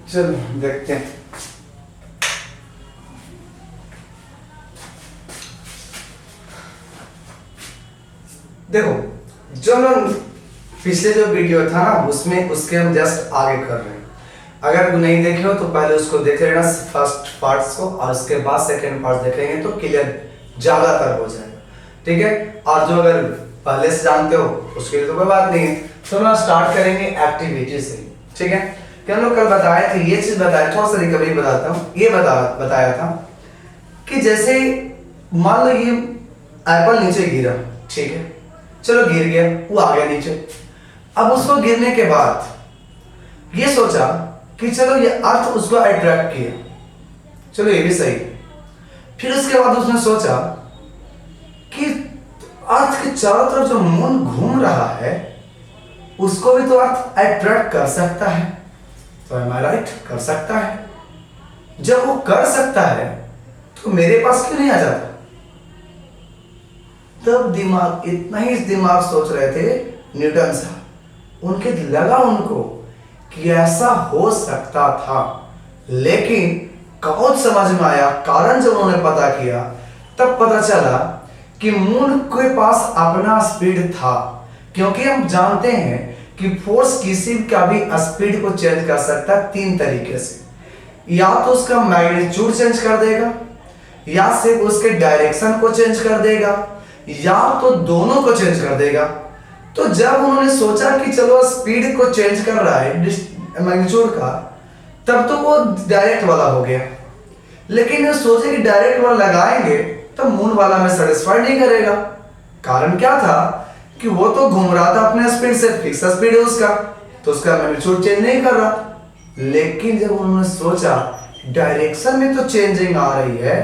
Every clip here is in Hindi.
चलो देखते हैं। देखो जो हम पिछले जो वीडियो था ना उसमें उसके हम जस्ट आगे कर रहे हैं। अगर नहीं देखे हो तो पहले उसको देख लेना फर्स्ट पार्ट्स को, और उसके बाद सेकंड पार्ट देखेंगे तो क्लियर ज्यादातर हो जाएगा। ठीक है, और जो अगर पहले से जानते हो उसके लिए तो कोई बात नहीं है। तो हम स्टार्ट करेंगे एक्टिविटी से। ठीक है, कि हम लोग कल बताए थे ये चीज बताया, थोड़ा सा रिकवरी बताता हूँ। ये बताया था कि जैसे मान लो ये एप्पल नीचे गिरा, ठीक है, चलो गिर गया, वो आ गया नीचे। अब उसको गिरने के बाद ये सोचा कि चलो ये अर्थ उसको अट्रैक्ट किया, चलो ये भी सही है। फिर उसके बाद उसने सोचा कि अर्थ के चारों तरफ जो मून घूम रहा है उसको भी तो अर्थ अट्रैक्ट कर सकता है। तो एम आई राइट, कर सकता है। जब वो कर सकता है तो मेरे पास क्यों नहीं आ जाता? तब दिमाग, इतना ही दिमाग सोच रहे थे न्यूटन साहब, उनके लगा उनको कि ऐसा हो सकता था। लेकिन कौन समझ में आया, कारण जब उन्होंने पता किया तब पता चला कि मून के पास अपना स्पीड था। क्योंकि हम जानते हैं कि फोर्स किसी का भी स्पीड को चेंज कर सकता है तीन तरीके से। या तो उसका मैग्नीट्यूड चेंज कर देगा, या सिर्फ उसके डायरेक्शन को चेंज कर देगा, या तो दोनों को चेंज कर देगा। तो जब उन्होंने सोचा कि चलो स्पीड को चेंज कर रहा है मैग्नीट्यूड का, तब तो वो डायरेक्ट वाला हो गया। लेकिन ये सोचे कि डायरेक्ट वाला लगाएंगे तो मून वाला में सेटिस्फाई नहीं करेगा। कारण क्या था कि वो तो घूम रहा था अपने स्पीड से, फिक्स स्पीड है उसका, तो उसका मैग्नीट्यूड चेंज नहीं कर रहा। लेकिन जब उन्होंने सोचा डायरेक्शन में तो चेंजिंग आ रही है,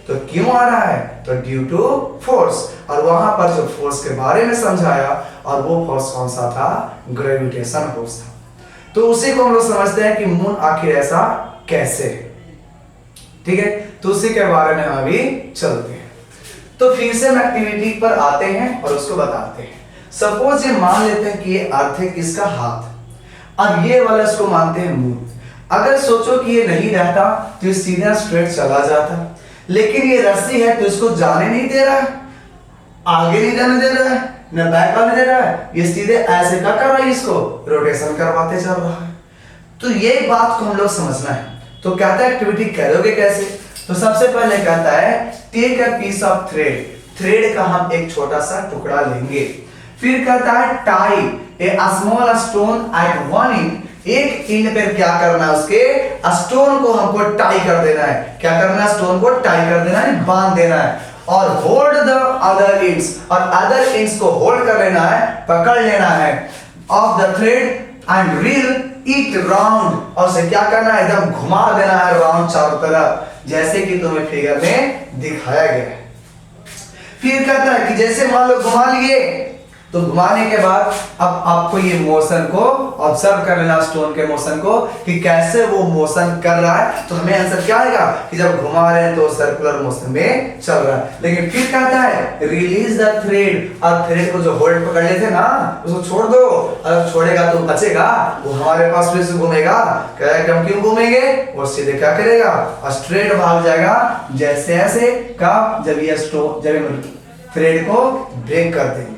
तो क्यों आ रहा है? तो ड्यू टू फोर्स। और वहां पर जो फोर्स के बारे में समझाया, और वो फोर्स कौन सा था? ग्रेविटेशन फोर्स था। तो उसी को हम लोग समझते हैं कि मून आखिर ऐसा कैसे है। ठीक है, तो उसी के बारे में हम अभी चलते हैं। तो फिर से हम एक्टिविटी पर आते हैं और उसको बताते हैं। सपोज ये मान लेते हैं कि ये अर्थ है किसका? हाथ। अब ये वाला इसको मानते हैं मून। अगर सोचो कि ये नहीं रहता तो ये सीधा स्ट्रेट चला जाता, लेकिन ये रस्सी है तो इसको जाने नहीं दे रहा है, आगे नहीं जाने दे रहा है, न बैक आने दे रहा है, ये सीधे ऐसे क्या कर रहा है? इसको रोटेशन करवाते चल रहा है। तो ये बात को हम लोग समझना है। तो कहता है एक्टिविटी करोगे कैसे? तो सबसे पहले कहता है take a piece of thread. Thread का हम एक छोटा सा टुकड़ा लेंगे। फिर कहता है टाई ए स्मॉल स्टोन एट 1 इंच। एक इंच पे क्या करना है? उसके स्टोन को हमको टाई कर देना है। क्या करना है? स्टोन को टाई कर देना है, बांध देना है। और होल्ड द अदर इंच, और अदर इंच को होल्ड कर लेना है, पकड़ लेना है of the thread and reel it round. और उसे क्या करना है? एकदम घुमा देना है राउंड चारों तरफ, जैसे कि तुम्हें फिगर में दिखाया गया है। फिर कहता है कि जैसे मान लो घुमा लिए, तो घुमाने के बाद अब आपको ये मोशन को ऑब्जर्व कर लेना, स्टोन के मोशन को, कि कैसे वो मोशन कर रहा है। तो हमें आंसर क्या आएगा कि जब घुमा रहे हैं तो सर्कुलर मोशन में चल रहा है। लेकिन फिर कहता है रिलीज द थ्रेड। और थ्रेड को जो होल्ड पकड़ लेते ना उसको छोड़ दो। अगर छोड़ेगा तो बचेगा, वो हमारे पास फिर से घूमेगा। कहेगा हम क्यों घूमेंगे? वो सीधे क्या करेगा? स्ट्रेट भाग जाएगा, जैसे ऐसे का जब ये थ्रेड को ब्रेक कर देंगे।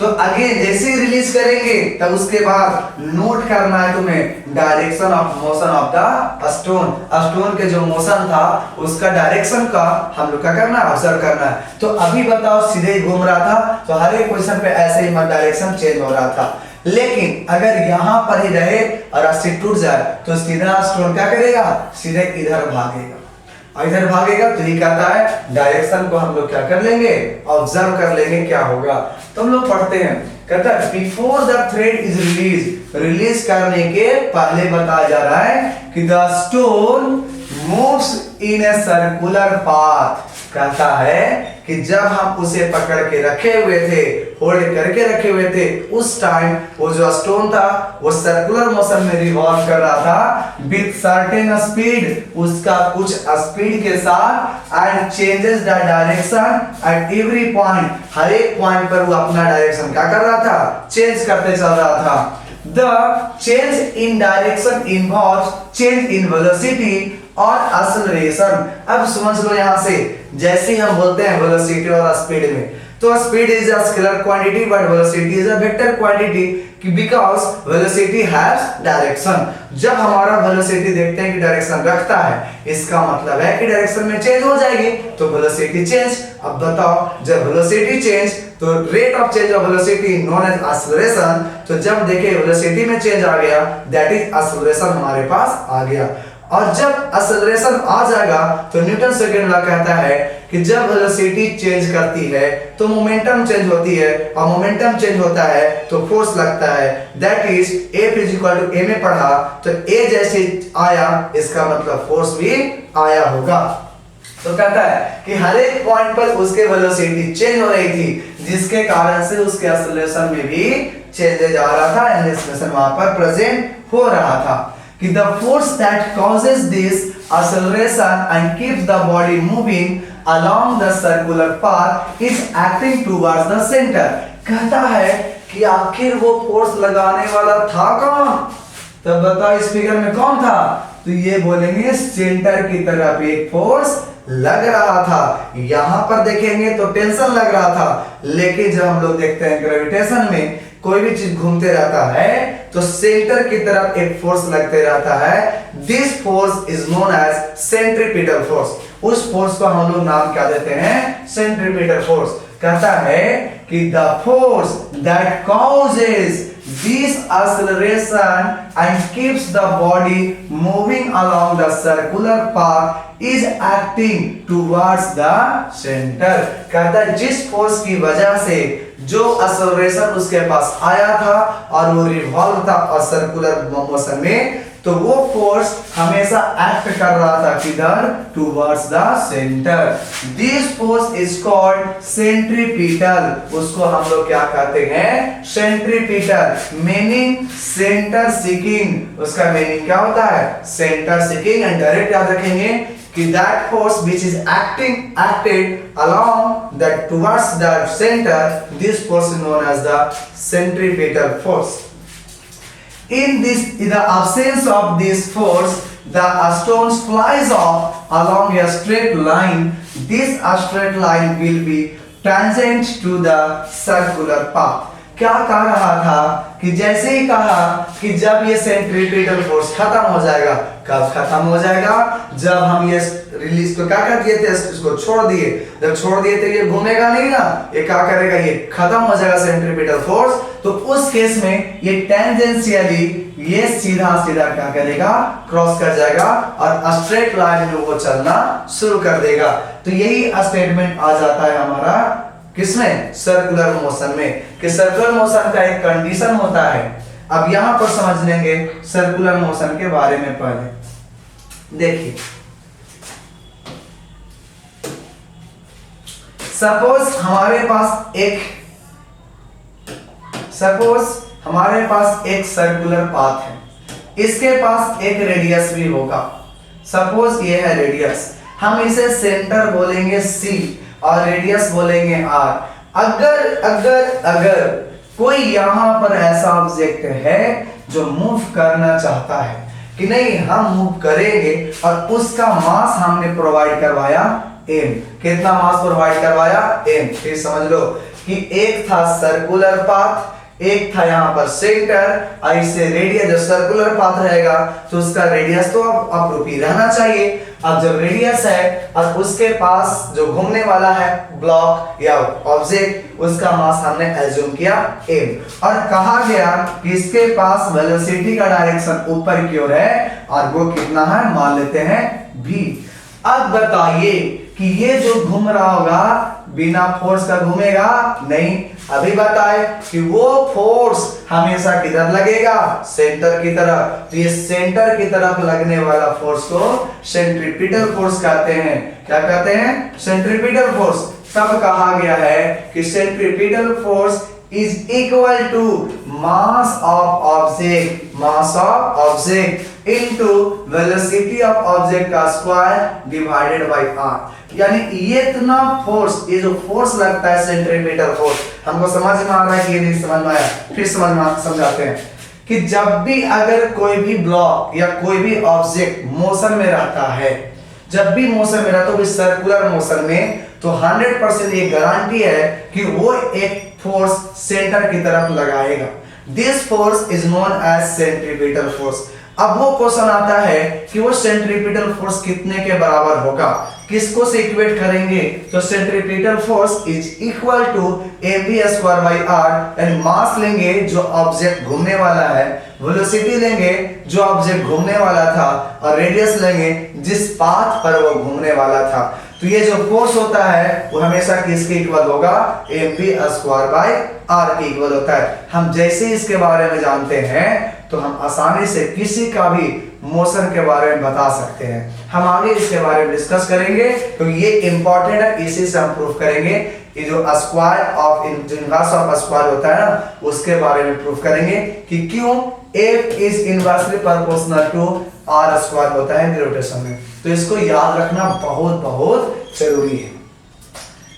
तो अगेन जैसे ही रिलीज करेंगे तब उसके बाद नोट करना है तुम्हें direction of motion of the stone. Stone के जो मोशन था उसका डायरेक्शन का हम लोग क्या करना है? ऑब्जर्व करना है। तो अभी बताओ सीधे ही घूम रहा था, तो हर एक पोजीशन पे ऐसे ही डायरेक्शन चेंज हो रहा था। लेकिन अगर यहां पर ही रहे और रस्सी टूट जाए तो सीधा स्टोन क्या करेगा? सीधे इधर भागेगा। इधर भागेगा तो ये कहता है डायरेक्शन को हम लोग क्या कर लेंगे? ऑब्जर्व कर लेंगे क्या होगा। तो हम लोग पढ़ते हैं, कहता है before the thread is release. Release करने के पहले बताया जा रहा है कि the stone moves in a circular path. कहता है कि जब हम उसे पकड़ के रखे हुए थे, होल्ड करके रखे हुए थे, उस टाइम वो जो स्टोन था वो सर्कुलर मोशन में रिवॉल्व कर रहा था विद सर्टेन स्पीड, उसका कुछ स्पीड के साथ, and changes the direction at every point. हर एक पॉइंट पर वो अपना डायरेक्शन क्या कर रहा था? चेंज करते चल रहा था। The change in direction involves change in velocity और एक्सेलरेशन। अब समझ लो यहां से, जैसे हम बोलते हैं वेलोसिटी और स्पीड में, तो speed is a scalar quantity but velocity is a vector quantity, because velocity has direction. जब हमारा वेलोसिटी देखते हैं कि डायरेक्शन रखता है, इसका मतलब है कि डायरेक्शन में चेंज हो जाएगी, तो वेलोसिटी चेंज। अब बताओ, जब वेलोसिटी चेंज तो rate of change of velocity known as acceleration. तो जब देखिए वेलोसिटी में चेंज आ गया, दैट इज एक्सेलरेशन हमारे पास आ गया। और जब एक्सेलरेशन आ जाएगा तो न्यूटन सेकंड लॉ कहता है कि जब वेलोसिटी चेंज करती है तो मोमेंटम चेंज होती है, और मोमेंटम चेंज होता है तो फोर्स लगता है। That is F equal to A में पढ़ा तो ए जैसे आया, इसका मतलब फोर्स भी आया होगा। तो कहता है कि हर एक पॉइंट पर उसके वेलोसिटी चेंज हो रही थी, जिसके कारण से उसके एक्सेलरेशन में भी चेंजेज आ रहा था, एक्सेलरेशन वहां पर प्रेजेंट हो रहा था। कि the force that causes this acceleration and keeps the body moving along the circular path is acting towards the center। कहता है कि आखिर वो फोर्स लगाने वाला था कौन? तब बताओ इस फिगर में कौन था? तो ये बोलेंगे सेंटर की तरफ एक फोर्स लग रहा था। यहां पर देखेंगे तो टेंशन लग रहा था, लेकिन जब हम लोग देखते हैं ग्रेविटेशन में कोई भी चीज घूमते रहता है तो सेंटर की तरफ एक फोर्स लगते रहता है। This force is known as centripetal force. उस फोर्स को हम लोग नाम क्या देते हैं? Centripetal force. कहता है कि the force that causes this acceleration and keeps the body moving along the circular path is acting towards the center। कहता है जिस फोर्स की वजह से जो एक्सेलरेशन उसके पास आया था और वो रिवॉल्व था और सर्कुलर मोशन में, तो वो फोर्स हमेशा एक्ट कर रहा था किधर? Towards the centre. This force is called centripetal. उसको हम लोग क्या कहते हैं? सेंट्रीपिटल। Meaning centre seeking. उसका मीनिंग क्या होता है? Centre seeking. एंड डायरेक्ट याद रखेंगे कि that force which is acted along that towards the center, this force is known as the centripetal force. In the absence of this force, the stone flies off along a straight line. This straight line will be tangent to the circular path। क्या कह रहा था कि जैसे ही कहा कि जब ये सेंट्रीपिटल फोर्स खत्म हो जाएगा। कब खत्म हो जाएगा? जब हम ये रिलीज को क्या कर दिए थे, इसको छोड़ दिए। जब छोड़ दिए थे ये घूमेगा नहीं ना, ये क्या करेगा? ये खत्म हो जाएगा सेंट्रीपिटल फोर्स। तो उस केस में ये टेंजेंशियली ये सीधा सीधा क्या करेगा? क्रॉस कर जाएगा और स्ट्रेट लाइन में वो चलना शुरू कर देगा। तो यही स्टेटमेंट आ जाता है हमारा किसमें? सर्कुलर मोशन में। कि सर्कुलर मोशन का एक कंडीशन होता है। अब यहां पर समझ लेंगे सर्कुलर मोशन के बारे में। पहले देखिए, सपोज हमारे पास एक सर्कुलर पाथ है, इसके पास एक रेडियस भी होगा। सपोज ये है रेडियस, हम इसे सेंटर बोलेंगे C और रेडियस बोलेंगे R। अगर कोई यहां पर ऐसा ऑब्जेक्ट है जो मूव करना चाहता है कि नहीं हम मूव करेंगे, और उसका मास हमने प्रोवाइड करवाया m। कितना मास प्रोवाइड करवाया? m। फिर समझ लो कि एक था सर्कुलर पाथ, एक था यहां पर सेंटर, और इससे रेडियस जो सर्कुलर पाथ रहेगा तो उसका रेडियस तो अब रूपी रहना चाहिए। अब जब रेडियस है और उसके पास जो घूमने वाला है ब्लॉक या ऑब्जेक्ट, उसका मास हमने एज्यूम किया m, और कहा गया कि इसके पास वेलोसिटी का डायरेक्शन ऊपर की ओर है और वो कितना है? मान लेते हैं v। अब बताइए कि ये जो घूम रहा होगा बिना फोर्स का घूमेगा नहीं। अभी बताए कि वो फोर्स हमेशा किधर लगेगा? सेंटर की तरफ। तो ये सेंटर की तरफ लगने वाला फोर्स को सेंट्रीपिटल फोर्स कहते हैं। क्या कहते हैं? Centripetal force. तब कहा गया है कि centripetal force is equal to mass of object into velocity of object का स्क्वायर डिवाइडेड बाय r। यानी ये इतना फोर्स, ये जो फोर्स लगता है सेंट्रीपिटल फोर्स, हमको समझ में आ रहा है कि ये नहीं समझ में आया? फिर समझाते हैं कि जब भी अगर कोई भी ब्लॉक या कोई भी ऑब्जेक्ट मोशन में रहता है, जब भी मोशन में रहता है, सर्कुलर मोशन में, तो 100% ये गारंटी है कि वो एक फोर्स सेंटर की तरफ लगाएगा। This force is known as centripetal force. अब वो क्वेश्चन आता है कि वो सेंट्रीपिटल फोर्स कितने के बराबर होगा, किसको से इक्वेट करेंगे? तो centripetal force is equal to mv² by r, यानी मास लेंगे जो ऑब्जेक्ट घूमने वाला है, वेलोसिटी लेंगे जो ऑब्जेक्ट घूमने वाला था, और रेडियस लेंगे जिस पाथ पर वो घूमने वाला था। तो ये जो फोर्स होता है वो हमेशा किसके इक्वल होगा? mv² बाई r के इक्वल होता है। हम जैसे इसके बारे में जानते हैं तो हम आसानी से किसी का भी मोशन के बारे में बता सकते हैं। हम आगे इसके बारे में डिस्कस करेंगे क्योंकि ये इंपॉर्टेंट है, इसी से हम प्रूफ करेंगे कि जो square of inverse of square होता है ना, उसके बारे में प्रूफ करेंगे कि क्यों F is inversely proportional to r square होता है रोटेशन में। तो इसको याद रखना बहुत बहुत जरूरी है,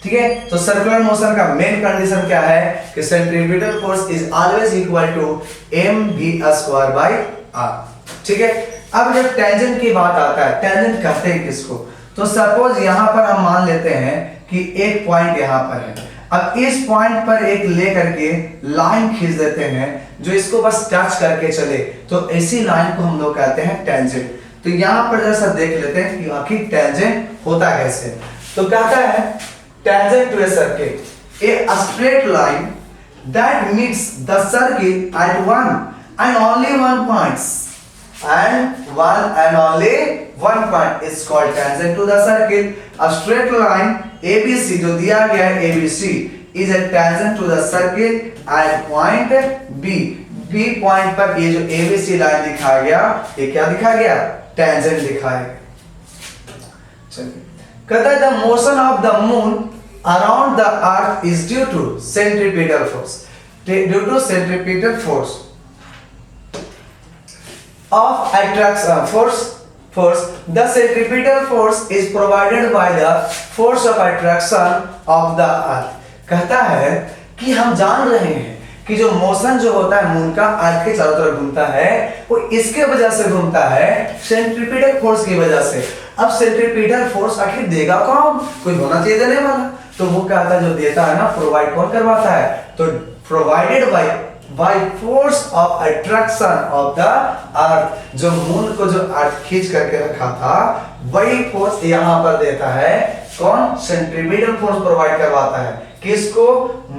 ठीक है। तो सर्कुलर मोशन का मेन कंडीशन क्या है कि centripetal force is always equal to mv² by r, ठीक है। अब जब टेंजेंट की बात आता है, टेंजेंट कहते हैं किसको? तो सपोज यहां पर हम मान लेते हैं कि एक पॉइंट यहां पर है। अब इस पॉइंट पर एक ले करके लाइन खींच देते हैं जो इसको बस टच करके चले, तो ऐसी लाइन को हम लोग कहते हैं टेंजेंट। तो यहां पर जैसा देख लेते हैं कि आखिर टेंजेंट होता कैसे। तो कहता है tangent to a circle, a straight line that meets the circle at one and only one point, and one and only one point is called tangent to the circle. A straight line ABC जो दिया गया है ABC is a tangent to the circle at point B. B point पर ये जो ABC लाइन दिखाया गया, ये क्या दिखाया गया? टेंजेंट दिखाया गया। चलिए, कहता है the motion of the moon around the earth is due to centripetal force. Due to centripetal force of attraction force, the centripetal force is provided by the force of attraction of the earth. कहता है कि हम जान रहे हैं कि जो मोशन जो होता है मून का अर्थ के चारों तरफ घूमता है, वो इसके वजह से घूमता है, सेंट्रीपिटल फोर्स की वजह से। अब सेंट्रीपिटल फोर्स आखिर देगा कौन? कोई होना चाहिए देने वाला। तो वो कहता है जो देता है ना, प्रोवाइड कौन करवाता है? तो provided by force of attraction of the अर्थ। जो मून को जो अर्थ खींच करके रखा था, वही फोर्स यहां पर देता है कौन? सेंट्रीपिटल फोर्स प्रोवाइड करवाता है। किसको?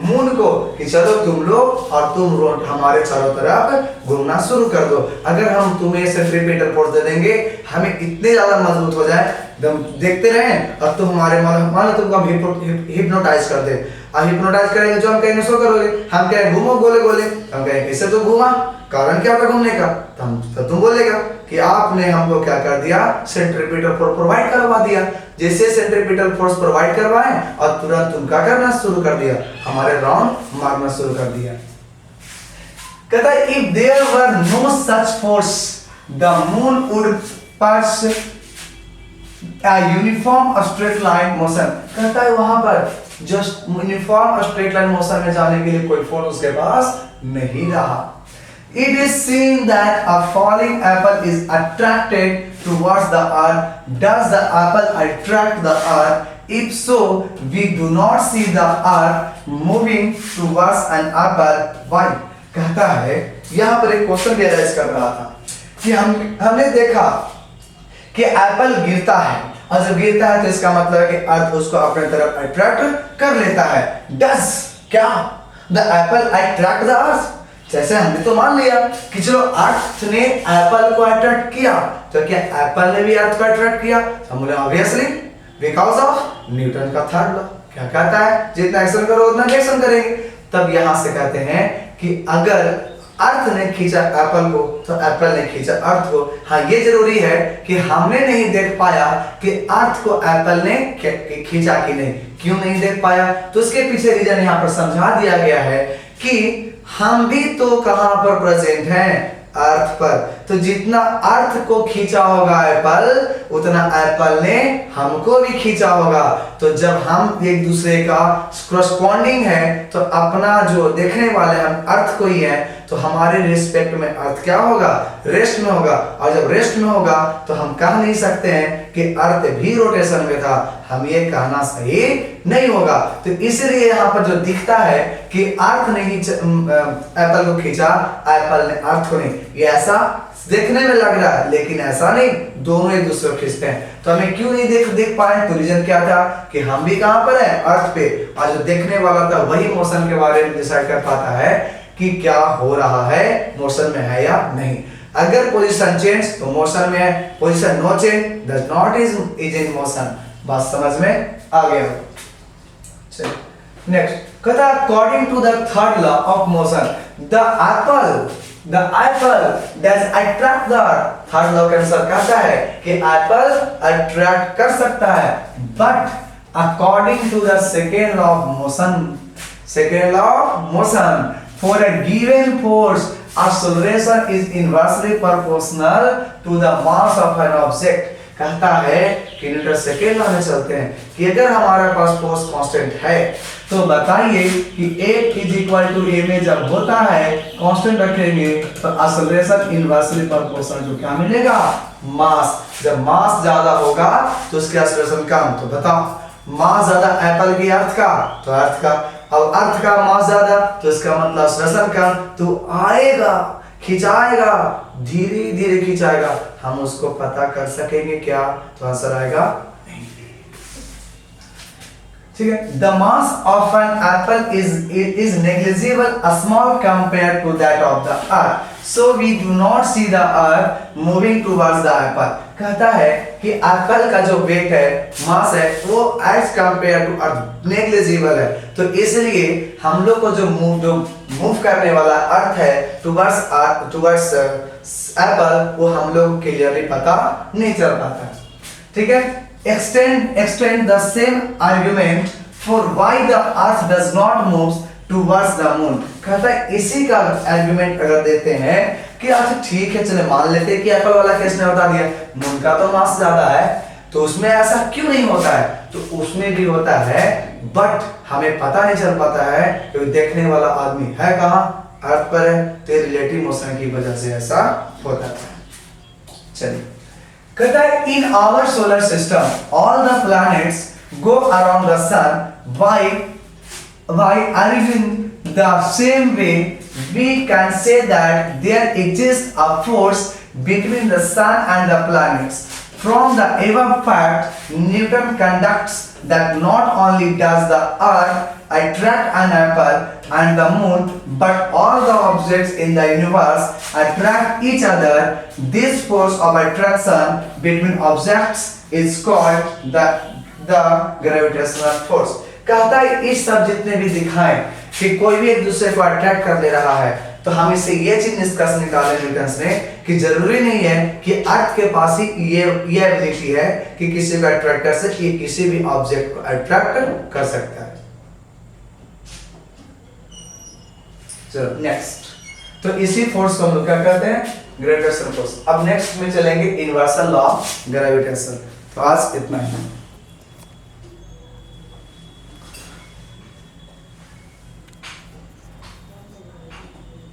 मून को, कि चलो तुम लोग और तुम रोड हमारे चारों तरफ घूमना शुरू कर दो। अगर हम तुम्हें सेंट्रीपिटल फोर्स दे देंगे, हमें इतने ज्यादा मजबूत हो जाए, हम देखते रहें और तुम हमारे मान तुमको हम हिप्नोटाइज कर दे। अब हिप्नोटाइज करेंगे जो हम कहेंगे सो करोगे, हम कहें घूमो गोले गोले, हम कहें कैसे तो घूमा, कारण क्या था घूमने का? तो तुम बोलेगा कि आपने हमको क्या कर दिया? सेंट्रीपिटल फोर्स प्रोवाइड करवा दिया। जैसे सेंट्रीपिटल फोर्स प्रोवाइड करवाए और तुरंत तुम क्या करना शुरू कर दिया? हमारे राउंड मारना शुरू कर दिया। कहता है if there were no such force the moon would pass a uniform straight line motion। कहता है वहां पर just uniform straight line motion में जाने के लिए कोई फोर्स उसके पास नहीं रहा। It is seen that a falling apple is attracted towards the earth. Does the apple attract the earth? If so, we do not see the earth moving towards an apple. Why? कहता है यहाँ पर एक क्वेश्चन रियलाइज कर रहा था कि हमने देखा कि एप्पल गिरता है, और जब गिरता है तो इसका मतलब है कि अर्थ उसको अपने तरफ अट्रैक्ट कर लेता है। डज क्या द एप्पल अट्रैक्ट द अर्थ? जैसे हमने तो मान लिया कि चलो अर्थ ने एप्पल को अट्रैक्ट किया, तो क्या एप्पल ने भी अर्थ को अट्रैक्ट किया? हम बोले ऑब्वियसली बिकॉज ऑफ न्यूटन का थर्ड लॉ। क्या कहता है? जितना एक्शन करो उतना रिएक्शन करेंगे। तब यहां से कहते हैं कि अगर अर्थ ने खींचा एप्पल को तो एप्पल ने खींचा अर्थ को। हाँ, ये जरूरी है कि हमने नहीं देख पाया कि अर्थ को एप्पल ने खींचा कि नहीं। क्यों नहीं देख पाया? तो उसके पीछे रीजन यहाँ पर समझा दिया गया है कि हम भी तो कहां पर प्रेजेंट हैं? अर्थ पर। तो जितना अर्थ को खींचा होगा एप्पल, उतना एप्पल ने हमको भी खींचा होगा। तो जब हम एक दूसरे का करस्पॉन्डिंग है तो अपना जो देखने वाले हम अर्थ को ही है, तो हमारे रिस्पेक्ट में अर्थ क्या होगा, रेस्ट में होगा। और जब रेस्ट में होगा तो हम कह नहीं सकते हैं कि अर्थ भी रोटेशन में था, हम ये कहना सही नहीं होगा। तो इसलिए यहाँ पर जो दिखता है कि अर्थ ने ही एप्पल को खींचा, एप्पल ने अर्थ को नहीं, ये ऐसा देखने में लग रहा है लेकिन ऐसा नहीं, दोनों एक दूसरे को खींचते हैं। तो हमें क्यों नहीं देख पाए, तो रीजन क्या था कि हम भी कहां पर है, अर्थ पे, और जो देखने वाला था वही मोशन के बारे में डिसाइड कर पाता है कि क्या हो रहा है, मोशन में है या नहीं। अगर पोजीशन चेंज तो मोशन में है, position no change does not is in motion. बात समझ में आ गया। चलिए नेक्स्ट कहता है according to the third law of motion the apple does attract the earth. Third law के अनुसार कहता है कि एप्पल अट्रैक्ट कर सकता है, but according to the second law of motion for a given force acceleration is inversely proportional to the mass of an object। कहता है कि न्यूटन सेकेंड लॉ में चलते हैं कि अगर हमारे पास फोर्स कांस्टेंट है तो बताइए कि A is equal to A में जब होता है कांस्टेंट रखेंगे तो एक्सेलरेशन इनवर्सली प्रोपोर्शनल टू क्या मिलेगा, मास। जब मास ज्यादा होगा तो उसकी एक्सेलरेशन कम। तो बताओ मास ज्यादा एप्पल की अर्थ का, तो अर्थ का, अब अर्थ का मास ज्यादा तो इसका मतलब एक्सेलरेशन कम, तो आएगा खिंचाएगा, धीरे धीरे खिंचाएगा। हम उसको पता कर सकेंगे क्या, तो आंसर आएगा नहीं। ठीक है, the mass of an apple is negligible small compare to that of the earth, so we do not see the earth moving towards the apple. कहता है कि एप्पल का जो वेट है, मास है, वो as compare to earth negligible है। तो इसलिए हम लोग को जो मूव करने वाला अर्थ है टुवर्ड्स एप्पल, वो हम लोग क्लियरली पता नहीं चल पाता। ठीक है, extend the same argument for why the earth does not move towards the moon। कहता है इसी का आर्गुमेंट अगर देते हैं कि अच्छा ठीक है, चले मान लेते हैं कि एप्पल वाला केस ने बता दिया मून का तो मास ज्यादा है, तो उसमें ऐसा क्यों नहीं होता है, तो उसमें भी होता है, बट हमें पता नहीं चल पाता है क्योंकि देखने वाला आदमी है कहाँ, अर्थ पर है, तो रिलेटिव मोशन की वजह से ऐसा होता है। चलिए कहता है in our solar system all the planets go around the sun by arriving the same way, we can say that there exists a force between the sun and the planets। From the above fact, Newton conducts that not only does the earth attract an apple and the moon, but all the objects in the universe attract each other। This force of attraction between objects is called the gravitational force। कहता है इस सब जितने भी दिखाएं कि कोई भी एक दूसरे को अट्रैक्ट कर ले रहा है, तो हम इससे ये चीज निष्कर्ष निकाले न्यूटन ने कि जरूरी नहीं है कि अर्थ के पास ही ये एबिलिटी है कि किसी को अट्रैक्ट कर सके, ये किसी भी ऑब्जेक्ट को अट्रैक्ट कर सकता है। चलो नेक्स्ट, तो इसी फोर्स को हम लोग क्या कहते हैं, ग्रेविटेशनल फोर्स। अब नेक्स्ट में चलेंगे यूनिवर्सल लॉ ऑफ ग्रेविटेशन। तो आज इतना ही।